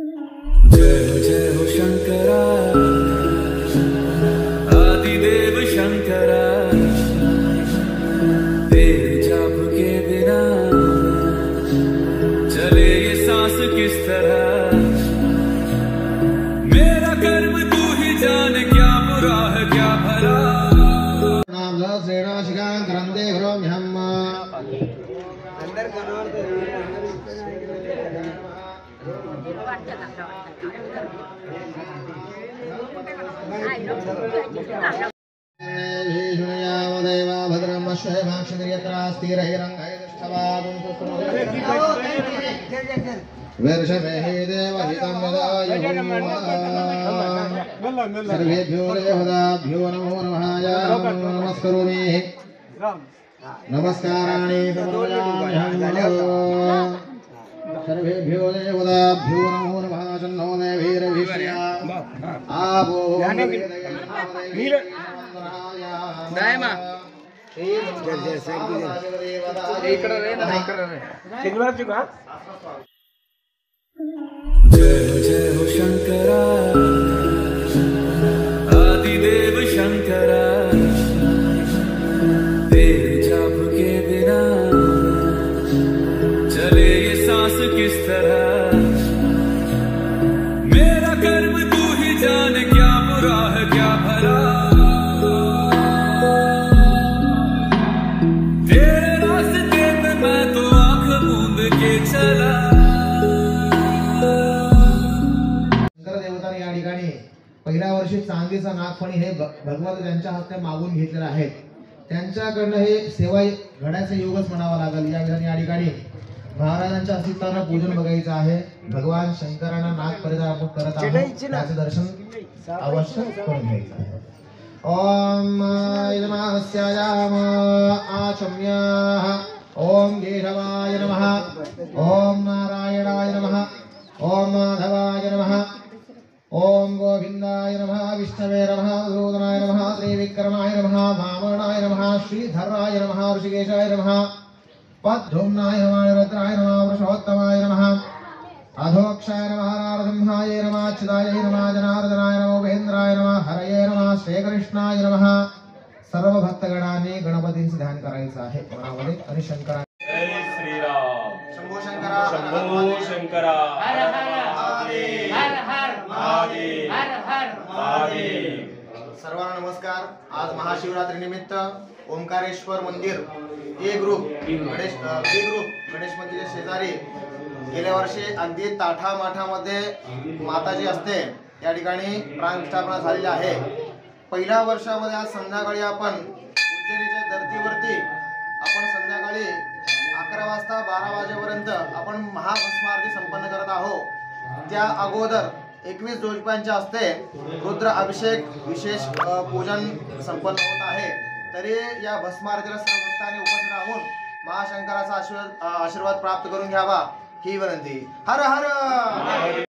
जय हो शंकरा आदिदेव शंकरा, तेरे जाप के बिना चले ये सांस किस तरह। मेरा कर्म तू ही जाने, क्या बुरा है क्या भला। सर्वेभ्यो देवताभ्यो नमो नमः। नमस्करोमि नमस्काराणि सर्वेभ्यो देवताभ्यो नमो नमः। जन्नो देवीर्भिष्या आपो जय हो शंकरा आदिदेव शंकरा, तेरे जाप के बिना चले ये सांस किस तरह। मेरा कर्म तू ही जाने, क्या बुरा है क्या भला। तेरे रास्ते पे मैं तो आंख मूंद के चला। या ठिकाणी पहिल्या वर्षी चांदीचा नागफणी हे भगवंत त्यांच्या हस्ते मागून घेतलेले आहेत. त्यांच्याकडनं हे सेवा घडायचं योगच म्हणावा लागेल. या ठिकाणी महाराजांच्या अस्तित्वानं पूजन बघायचं आहे. भगवान शंकरांना नाग परिधान आपण करत आहोत, त्याचं दर्शन अवश्य करून घ्यायचं आहे. ओम यजमानस्यायाम आचम्याः ओम केशवाय नमः, ओम नारायणाय नमः, ओम माधवाय नमः, ओम गोविंदाय नमः, विष्णवे नमः, मधुसूदनाय नमः, त्रिविक्रमाय नमः, वामनाय नमः, श्रीधराय नमः, ऋषिकेशाय नमः, पद्मनाय नमः, रुद्राय नमः, वृषोत्तमाय नमः, अधोक्षाय नमः, नारसिंहाय नमः, अच्युताय नमः, जनार्दनाय नमः, महेंद्राय नमः, हरये नमः, श्रीकृष्णाय नमः. सर्व भक्तगणांनी गणपतींचे ध्यान करायचं आहे मनामध्ये आणि शंकरा. जय श्रीराम. शंभो शंकरा, शंभो शंकरा, हर हर महादेव, हर हर महादेव, हर हर महादेव. सर्वांना नमस्कार. आज महाशिवरात्री निमित्त ओंकारेश्वर मंदिर ए ग्रुप गणेश मंदिराच्या शेजारी गेल्या वर्षी अगदी ताठा माठामध्ये माताजी असते या ठिकाणी प्राणस्थापना झालेली आहे. पहिल्या वर्षामध्ये आज संध्याकाळी आपण उज्जैनीच्या धर्तीवरती आपण संध्याकाळी 11 वाजता 12 वाजेपर्यंत आपण महाभस्मारती संपन्न करत आहोत. त्या अगोदर 21 जोडप्यांच्या हस्ते रुद्र अभिषेक विशेष पूजन संपन्न होत आहे. तरी या भस्मारतीला सर्व भक्तांनी उपस्थित राहून महाशंकराचा आशीर्वाद प्राप्त करून घ्यावा ही विनंती. हर हर